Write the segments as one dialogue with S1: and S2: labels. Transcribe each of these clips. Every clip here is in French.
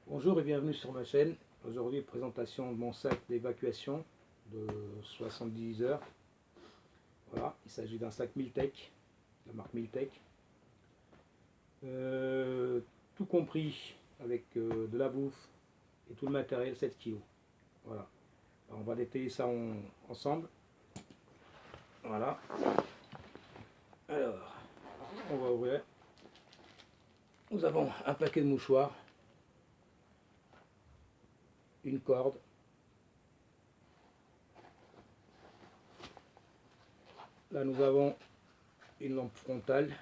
S1: Bonjour et bienvenue sur ma chaîne. Aujourd'hui, présentation de mon sac d'évacuation de 70 heures. Voilà, il s'agit d'un sac Miltech, la marque Miltech. Tout compris avec de la bouffe et tout le matériel, 7 kg. Voilà. Alors, on va détailler ça ensemble. Voilà. Alors, on va ouvrir. Nous avons un paquet de mouchoirs, une corde, là nous avons une lampe frontale,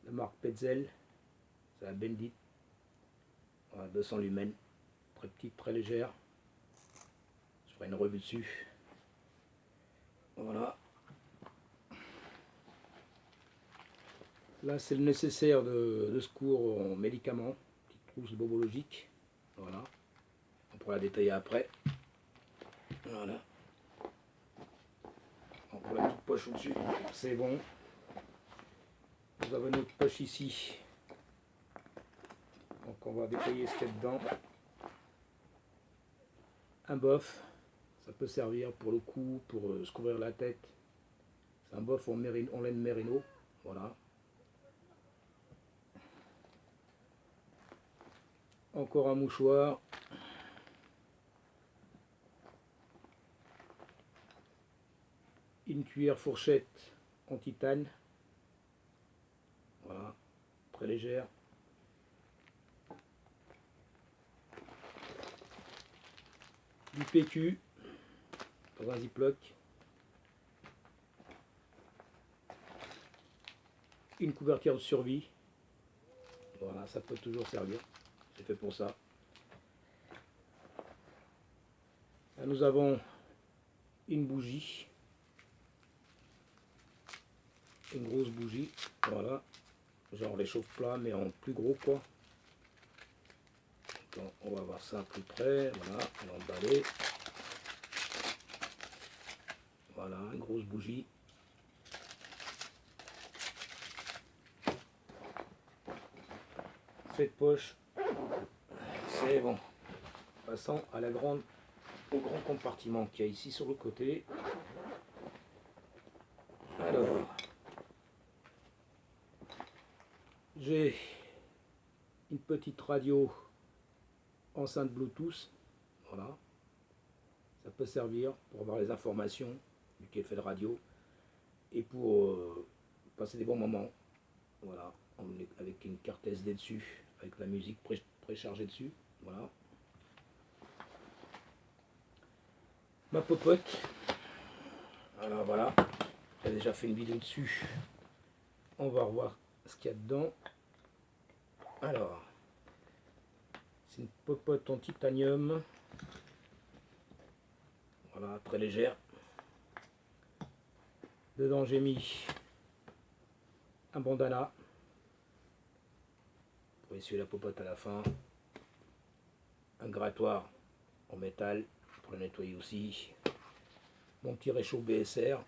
S1: la marque Petzl, c'est la Bendit, voilà, 200 lumens, très petite, très légère. Je ferai une revue dessus. Voilà. Là c'est le nécessaire de secours en médicaments, petite trousse bobologique. Voilà. On pourra la détailler après. Voilà. On prend la petite poche au-dessus, c'est bon. Nous avons notre poche ici. Donc on va détailler ce qu'il y a dedans. Un bof, ça peut servir pour le cou, pour se couvrir la tête. C'est un bof en laine mérino. Voilà. Encore un mouchoir. Une cuillère fourchette en titane. Voilà, très légère. Du PQ dans un ziploc. Une couverture de survie. Voilà, ça peut toujours servir. C'est fait pour ça. Là, nous avons une bougie. Une grosse bougie. Voilà. Genre les chauffe-plats, mais en plus gros, quoi. Donc, on va voir ça à plus près. Voilà, on va emballer. Voilà, une grosse bougie. Cette poche, c'est bon. Passons à au grand compartiment qu'il y a ici sur le côté. Alors, j'ai une petite radio enceinte Bluetooth. Voilà. Ça peut servir pour avoir les informations du qu'il fait de radio et pour passer des bons moments. Voilà, avec une carte SD dessus, avec la musique préchargée dessus. Voilà. Ma popote. Alors voilà, j'ai déjà fait une vidéo dessus. On va revoir ce qu'il y a dedans. Alors, c'est une popote en titanium. Voilà, très légère. Dedans j'ai mis un bandana pour essuyer la popote à la fin. Un grattoir en métal pour le nettoyer aussi. Mon petit réchaud BSR.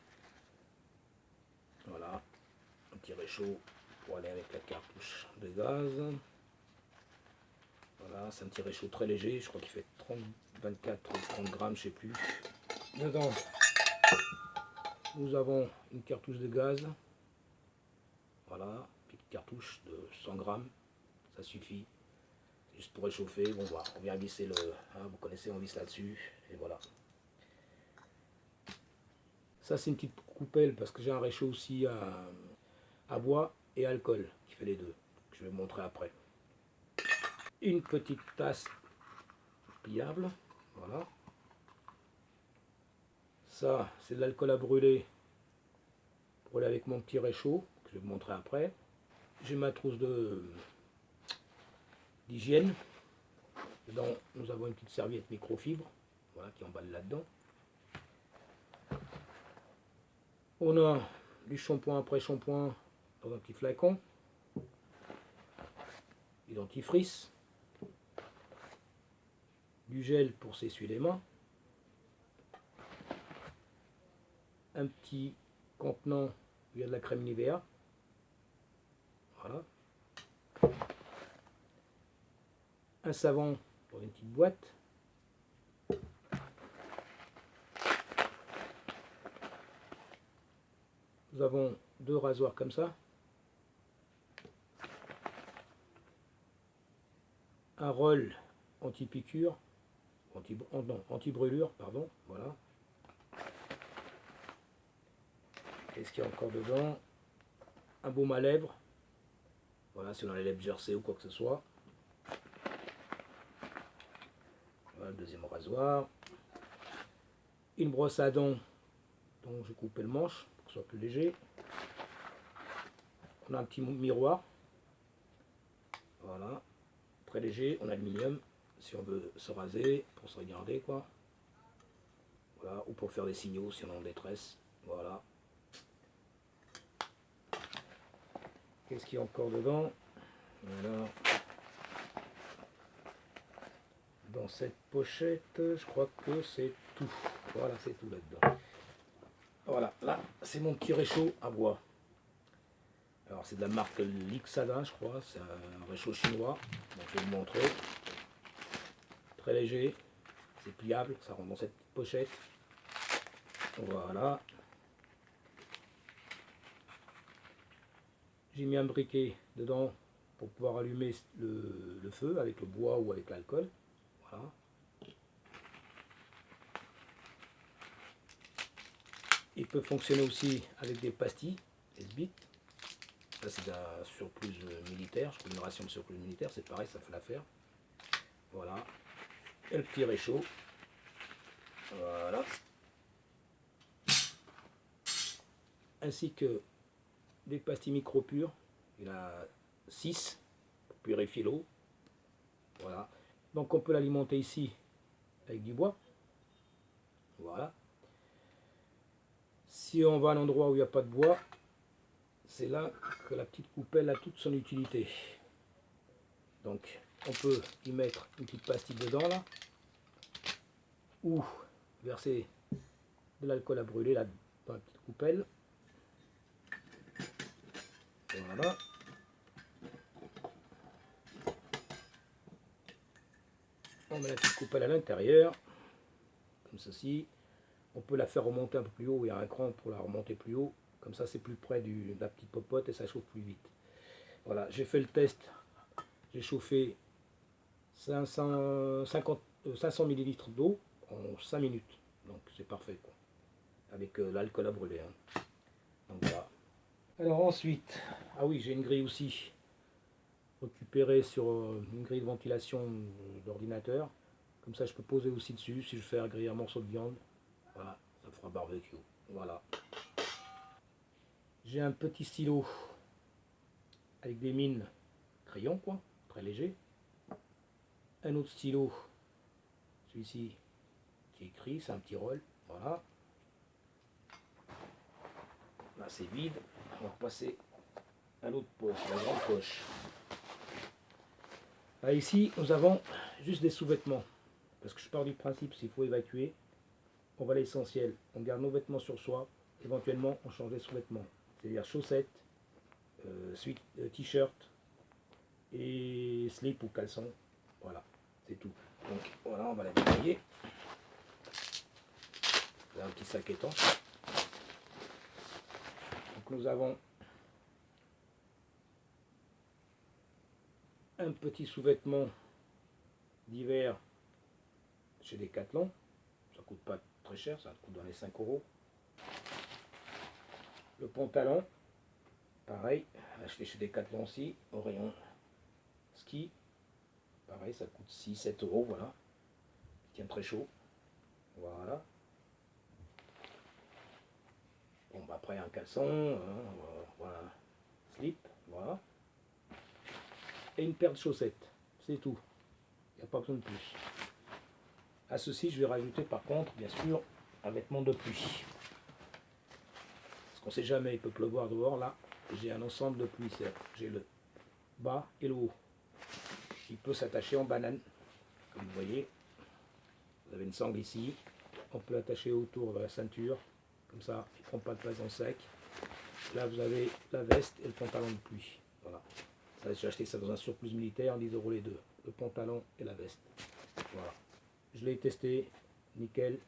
S1: Voilà, un petit réchaud pour aller avec la cartouche de gaz. Voilà, c'est un petit réchaud très léger, je crois qu'il fait 24 ou 30 grammes, je sais plus. Dedans, nous avons une cartouche de gaz. Voilà, petite cartouche de 100 grammes, ça suffit. C'est juste pour réchauffer. Bon, voilà, on vient visser le. Hein, vous connaissez, on visse là-dessus, et voilà. Ça, c'est une petite coupelle parce que j'ai un réchaud aussi à bois et alcool qui fait les deux, que je vais vous montrer après. Une petite tasse pliable, voilà. Ça, c'est de l'alcool à brûler pour aller avec mon petit réchaud, que je vais vous montrer après. J'ai ma trousse d'hygiène. Dedans, nous avons une petite serviette microfibre, voilà, qui emballe là-dedans. On a du shampoing après shampoing dans un petit flacon. Du dentifrice. Du gel pour s'essuyer les mains. Un petit contenant où il y a de la crème Nivea. Voilà. un savon dans une petite boîte. Nous avons 2 rasoirs comme ça. Un roll anti-piqûre, anti-brûlure, pardon, voilà. Qu'est-ce qu'il y a encore dedans? Un baume à lèvres, voilà, si on a les lèvres gercées ou quoi que ce soit. Voilà le deuxième rasoir. Une brosse à dents, dont je coupais le manche pour que ce soit plus léger. On a un petit miroir, voilà, très léger, en aluminium, si on veut se raser, pour se regarder quoi. Voilà, ou pour faire des signaux si on est en détresse, voilà. Qu'est-ce qu'il y a encore dedans? Voilà. Dans cette pochette, je crois que c'est tout. Voilà, c'est tout là-dedans. Voilà, là, c'est mon petit réchaud à bois. Alors, c'est de la marque Lixada, je crois. C'est un réchaud chinois. Donc, je vais vous montrer. Très léger. C'est pliable. Ça rentre dans cette petite pochette. Voilà. J'ai mis un briquet dedans pour pouvoir allumer le feu avec le bois ou avec l'alcool. Voilà. Il peut fonctionner aussi avec des pastilles, S-Bit. Ça c'est un surplus militaire, je trouve une ration de surplus militaire, c'est pareil, ça fait l'affaire. Voilà. Et le petit réchaud. Voilà. Ainsi que des pastilles micro pures. Il y en a 6 pour purifier l'eau. Voilà. Donc on peut l'alimenter ici avec du bois. Voilà. Si on va à un endroit où il n'y a pas de bois, c'est là que la petite coupelle a toute son utilité. Donc on peut y mettre une petite pastille dedans là, ou verser de l'alcool à brûler là dans la petite coupelle. Voilà. On met la petite coupelle à l'intérieur, comme ceci. On peut la faire remonter un peu plus haut, il y a un cran pour la remonter plus haut. Comme ça c'est plus près de la petite popote et ça chauffe plus vite. Voilà, j'ai fait le test. J'ai chauffé 500 ml d'eau en 5 minutes. Donc c'est parfait quoi. Avec l'alcool à brûler. Hein. Donc voilà. Alors ensuite, ah oui, j'ai une grille aussi récupérée sur une grille de ventilation d'ordinateur. Comme ça je peux poser aussi dessus si je fais griller un morceau de viande. Voilà, ça fera barbecue. Voilà. J'ai un petit stylo avec des mines crayon quoi, très léger. Un autre stylo, celui-ci qui écrit, c'est un petit roll. Voilà. Là c'est vide. On va repasser à l'autre poche, la grande poche. Là, ici nous avons juste des sous-vêtements. Parce que je pars du principe s'il faut évacuer, on va à l'essentiel. On garde nos vêtements sur soi, éventuellement on change les sous-vêtements. C'est-à-dire chaussettes, t-shirt et slip ou caleçon. Voilà, c'est tout. Donc voilà, on va la détailler. Là, un petit sac étanche. Donc nous avons un petit sous-vêtement d'hiver chez Decathlon. Ça coûte pas très cher, ça coûte dans les 5 €. Le pantalon, pareil, acheté chez Decathlon aussi, au rayon ski. Pareil, ça coûte 6-7 €, voilà. Il tient très chaud. Voilà. Bon, bah après un caleçon, voilà. Slip, voilà. Et une paire de chaussettes, c'est tout. Il n'y a pas besoin de plus. À ceci, je vais rajouter par contre, bien sûr, un vêtement de pluie. Parce qu'on ne sait jamais, il peut pleuvoir dehors. Là, j'ai un ensemble de pluie. J'ai le bas et le haut. Il peut s'attacher en banane, comme vous voyez. Vous avez une sangle ici. On peut l'attacher autour de la ceinture. Comme ça, il ne prend pas de place dans le sac. Là, vous avez la veste et le pantalon de pluie. Voilà. Ça, j'ai acheté ça dans un surplus militaire, 10 € les deux, le pantalon et la veste. Voilà. Je l'ai testé, nickel.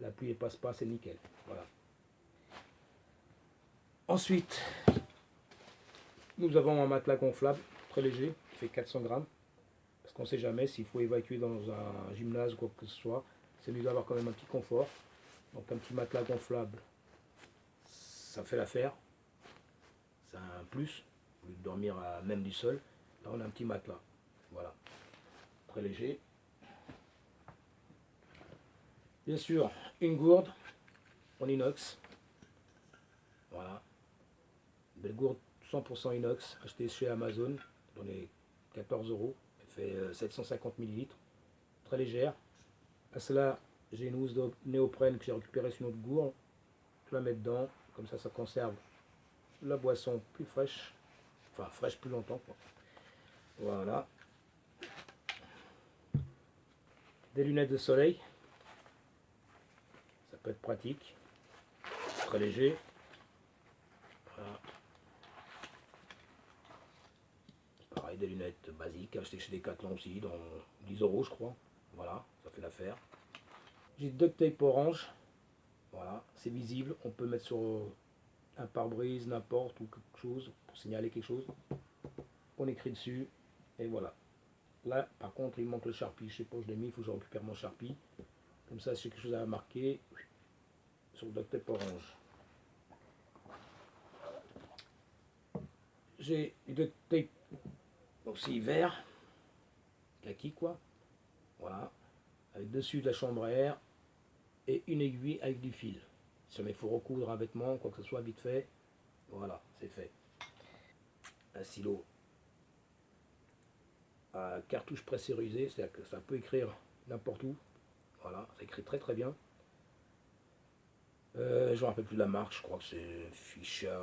S1: La pluie ne passe pas, c'est nickel. Voilà. Ensuite, nous avons un matelas gonflable, très léger, qui fait 400 grammes. Parce qu'on ne sait jamais s'il faut évacuer dans un gymnase ou quoi que ce soit. C'est mieux d'avoir quand même un petit confort. Donc un petit matelas gonflable, ça fait l'affaire. C'est un plus. Au lieu de dormir à même du sol, là on a un petit matelas. Voilà. Très léger. Bien sûr, une gourde en inox. Voilà. Une belle gourde 100% inox, achetée chez Amazon, dans les 14 €. Elle fait 750 ml. Très légère. À cela, j'ai une housse de néoprène que j'ai récupérée sur une autre gourde. Je la mets dedans, comme ça conserve la boisson plus fraîche. Enfin, fraîche plus longtemps, quoi. Voilà. Des lunettes de soleil. Ça peut être pratique. Très léger. Voilà. Pareil, des lunettes basiques, achetées chez Decathlon aussi, dans 10 € je crois. Voilà, ça fait l'affaire. J'ai duct tape orange. Voilà, c'est visible. On peut mettre sur un pare-brise, n'importe, ou quelque chose, pour signaler quelque chose. On écrit dessus, et voilà. Là, par contre, il manque le Sharpie. Je sais pas où je l'ai mis, il faut que je récupère mon Sharpie. Comme ça, si j'ai quelque chose à marquer sur le duct tape orange. J'ai du duct tape aussi vert, kaki quoi. Voilà. Avec dessus de la chambre à air et une aiguille avec du fil. Si jamais il faut recoudre un vêtement, quoi que ce soit, vite fait. Voilà, c'est fait. Un stylo à cartouche pressurisée, c'est-à-dire que ça peut écrire n'importe où. Voilà, ça écrit très très bien. Je ne me rappelle plus de la marque, je crois que c'est Fisher,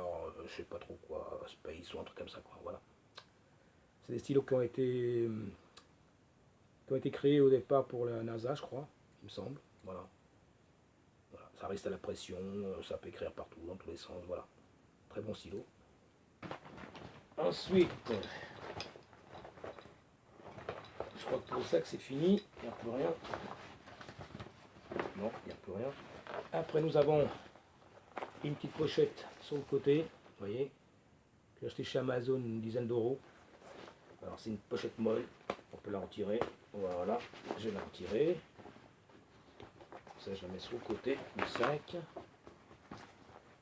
S1: je sais pas trop quoi, Space ou un truc comme ça, quoi. Voilà. C'est des stylos qui ont été créés au départ pour la NASA, je crois, il me semble. Voilà. Voilà. Ça reste à la pression, ça peut écrire partout, dans tous les sens, voilà. Très bon stylo. Ensuite, je crois que pour le sac c'est fini, il n'y a plus rien. Non, il n'y a plus rien. Après nous avons une petite pochette sur le côté, vous voyez, que j'ai acheté chez Amazon une dizaine d'euros. Alors c'est une pochette molle, on peut la retirer. Voilà, je vais la retirer. Ça je la mets sur le côté du sac.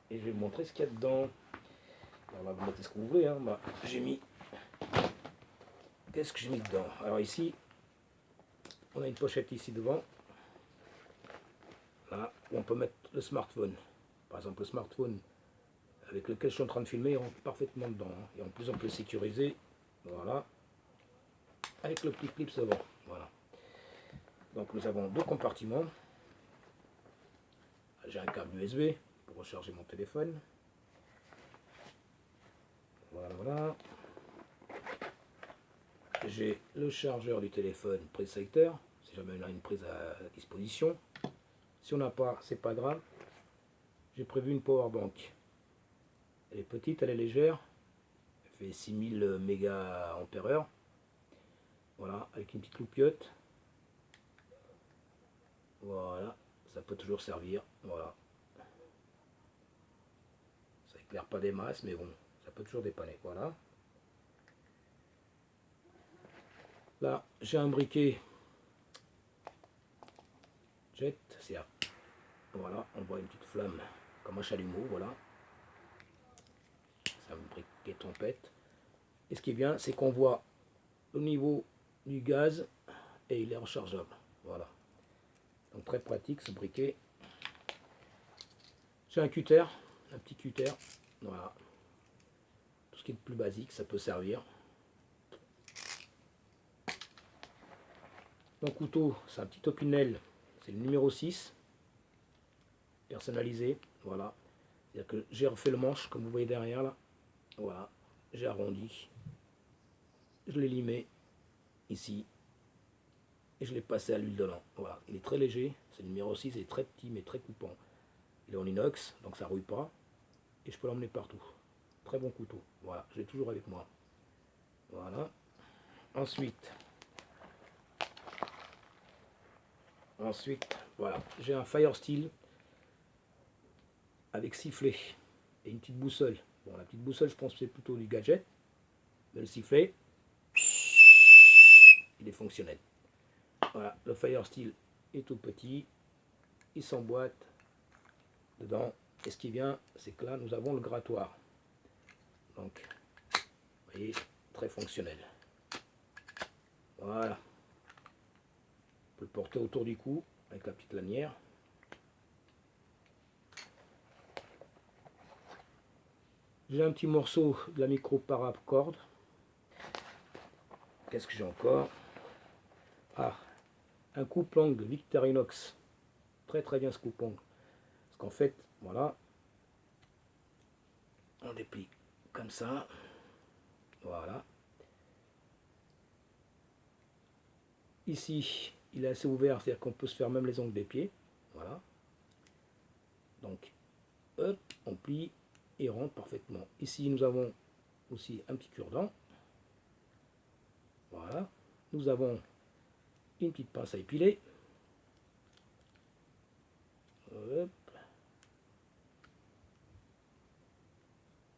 S1: Et je vais vous montrer ce qu'il y a dedans. Alors là vous mettez ce que vous voulez, hein. Bah, j'ai mis. Qu'est-ce que j'ai mis dedans? Alors ici, on a une pochette ici devant. Là, où on peut mettre le smartphone. Par exemple le smartphone avec lequel je suis en train de filmer rentre parfaitement dedans. Hein. Et en plus on peut sécuriser. Voilà. Avec le petit clip devant. Voilà. Donc nous avons deux compartiments. J'ai un câble USB pour recharger mon téléphone. Voilà, voilà. J'ai le chargeur du téléphone, prise secteur, si jamais on a une prise à disposition. Si on n'a pas, c'est pas grave. J'ai prévu une power bank. Elle est petite, elle est légère. Elle fait 6000 mAh. Voilà, avec une petite loupiote. Voilà, ça peut toujours servir. Voilà. Ça éclaire pas des masses, mais bon, ça peut toujours dépanner. Voilà. Là, j'ai un briquet jet. Voilà, on voit une petite flamme comme un chalumeau. Voilà. C'est un briquet tempête. Et ce qui est bien, c'est qu'on voit au niveau du gaz et il est rechargeable. Voilà. Donc très pratique ce briquet. J'ai un cutter, un petit cutter. Voilà. Tout ce qui est de plus basique, ça peut servir. Mon couteau, c'est un petit opinel. C'est le numéro 6. Personnalisé. Voilà. C'est-à-dire que j'ai refait le manche, comme vous voyez derrière là. Voilà. J'ai arrondi. Je l'ai limé ici. Et je l'ai passé à l'huile de lin. Voilà. Il est très léger. C'est le numéro 6. Il est très petit mais très coupant. Il est en inox, donc ça ne rouille pas. Et je peux l'emmener partout. Très bon couteau. Voilà. Je l'ai toujours avec moi. Voilà. Ensuite, voilà, j'ai un Firesteel avec sifflet et une petite boussole. Bon, la petite boussole, je pense que c'est plutôt du gadget, mais le sifflet, il est fonctionnel. Voilà, le Firesteel est tout petit, il s'emboîte dedans. Et ce qui vient, c'est que là, nous avons le grattoir. Donc, vous voyez, très fonctionnel. Voilà. On peut le porter autour du cou avec la petite lanière. J'ai un petit morceau de la micro paracorde. Qu'est-ce que j'ai encore? Ah, un coupe-ongle Victorinox. Très très bien ce coupe-ongle. Parce qu'en fait, voilà, on déplie comme ça. Voilà. Ici, il est assez ouvert, c'est-à-dire qu'on peut se faire même les ongles des pieds. Voilà. Donc, hop, on plie et rentre parfaitement. Ici, nous avons aussi un petit cure-dent. Voilà. Nous avons une petite pince à épiler. Hop.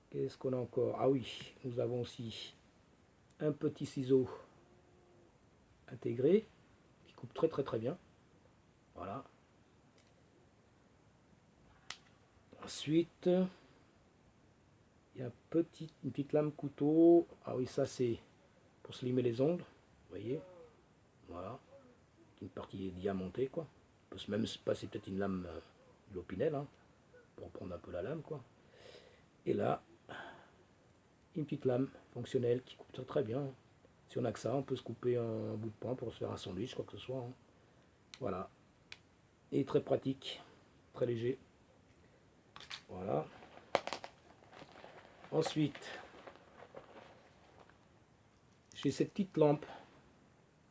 S1: Qu'est-ce qu'on a encore? Ah oui, nous avons aussi un petit ciseau intégré qui coupe très très très bien. Voilà. Ensuite, il y a une petite lame couteau. Ah oui, ça c'est pour se limer les ongles. Vous voyez. Voilà. Une partie diamantée quoi. On peut même se passer peut-être une lame l'opinel hein, pour prendre un peu la lame quoi. Et là, une petite lame fonctionnelle qui coupe très bien. Si on a que ça, on peut se couper un bout de pain pour se faire un sandwich, quoi que ce soit. Hein. Voilà. Et très pratique, très léger. Voilà. Ensuite, j'ai cette petite lampe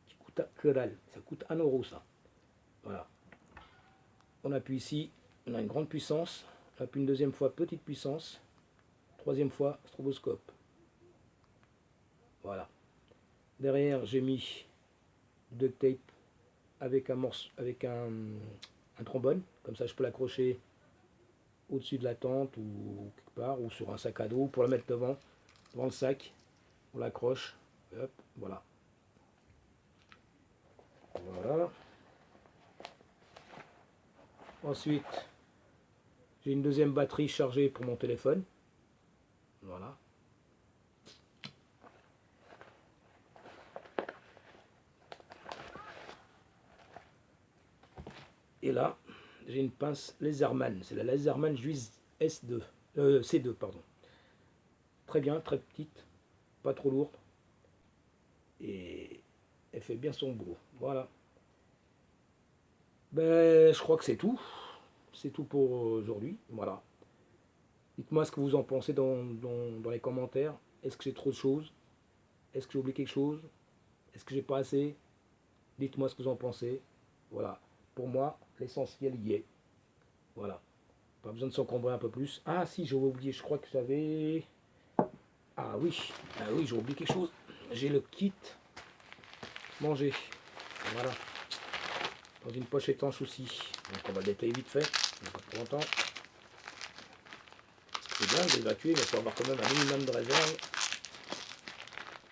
S1: qui coûte que dalle. Ça coûte 1 euro ça. Voilà. On appuie ici, on a une grande puissance. On appuie une deuxième fois, petite puissance. Troisième fois, stroboscope. Voilà. Derrière, j'ai mis du duct tape avec un trombone. Comme ça, je peux l'accrocher au-dessus de la tente ou quelque part, ou sur un sac à dos, pour la mettre devant le sac. On l'accroche. Hop, voilà. Voilà. Ensuite, j'ai une deuxième batterie chargée pour mon téléphone. Voilà. Et là, j'ai une pince Laserman. C'est la Laserman Juice S2. C2, pardon. Très bien, très petite, pas trop lourde. Et elle fait bien son boulot. Voilà. Ben, je crois que c'est tout. C'est tout pour aujourd'hui. Voilà. Dites-moi ce que vous en pensez dans les commentaires. Est-ce que j'ai trop de choses? Est-ce que j'ai oublié quelque chose? Est-ce que j'ai pas assez? Dites-moi ce que vous en pensez. Voilà. Pour moi, l'essentiel y est. Voilà. Pas besoin de s'encombrer un peu plus. Ah si, j'ai oublié, je crois que j'avais... Ah oui, j'ai oublié quelque chose. J'ai le kit manger. Voilà. Dans une poche étanche aussi. Donc on va le détailler vite fait. On n'a pas trop longtemps. C'est bien d'évacuer, mais il faut avoir quand même un minimum de réserve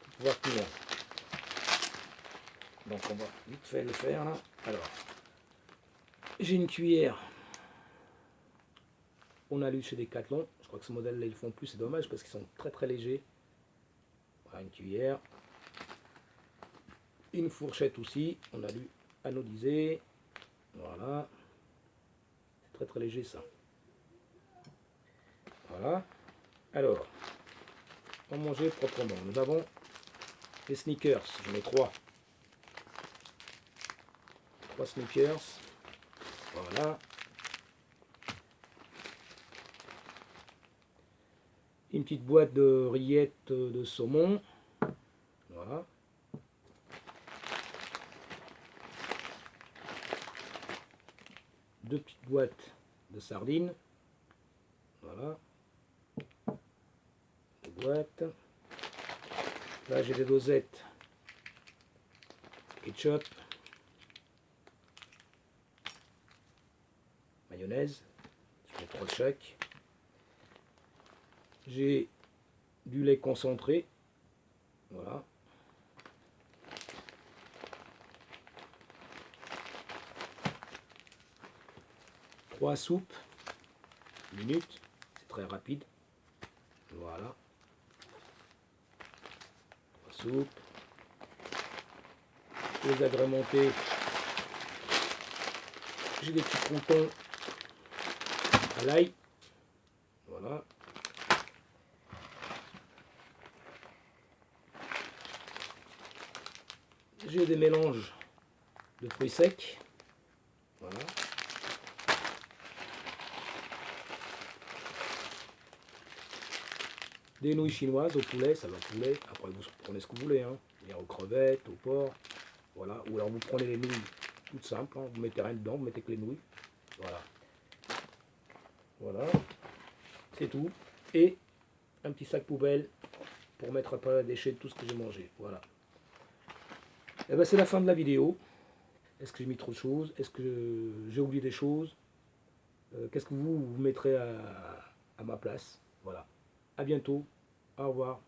S1: pour pouvoir tenir. Donc on va vite fait le faire là. Alors, j'ai une cuillère. On a lu chez Decathlon. Je crois que ce modèle là ils font plus, c'est dommage parce qu'ils sont très très légers. Voilà une cuillère. Une fourchette aussi. On a lu anodisé. Voilà. C'est très très léger ça. Voilà. Alors, on va manger proprement. Nous avons les sneakers. J'en ai 3. 3 sneakers. Voilà. Une petite boîte de rillettes de saumon. Voilà. Deux petites boîtes de sardines. Voilà. Deux boîtes. Là j'ai des dosettes ketchup, mayonnaise, je mets 3 de chaque. J'ai du lait concentré, voilà. Trois soupes, minutes, c'est très rapide. Voilà. 3 soupes. Je les agrémenter. J'ai des petits croutons à l'ail. Voilà. J'ai des mélanges de fruits secs. Voilà. Des nouilles chinoises au poulet, ça va au poulet. Après vous prenez ce que vous voulez, hein. Aux crevettes, au porc. Voilà. Ou alors vous prenez les nouilles toutes simples, hein. Vous mettez rien dedans, vous mettez que les nouilles. Voilà. Voilà. C'est tout. Et un petit sac poubelle pour mettre après les déchets de tout ce que j'ai mangé. Voilà. Et ben c'est la fin de la vidéo. Est-ce que j'ai mis trop de choses? Est-ce que j'ai oublié des choses? Qu'est-ce que vous mettrez à ma place? Voilà. À bientôt. Au revoir.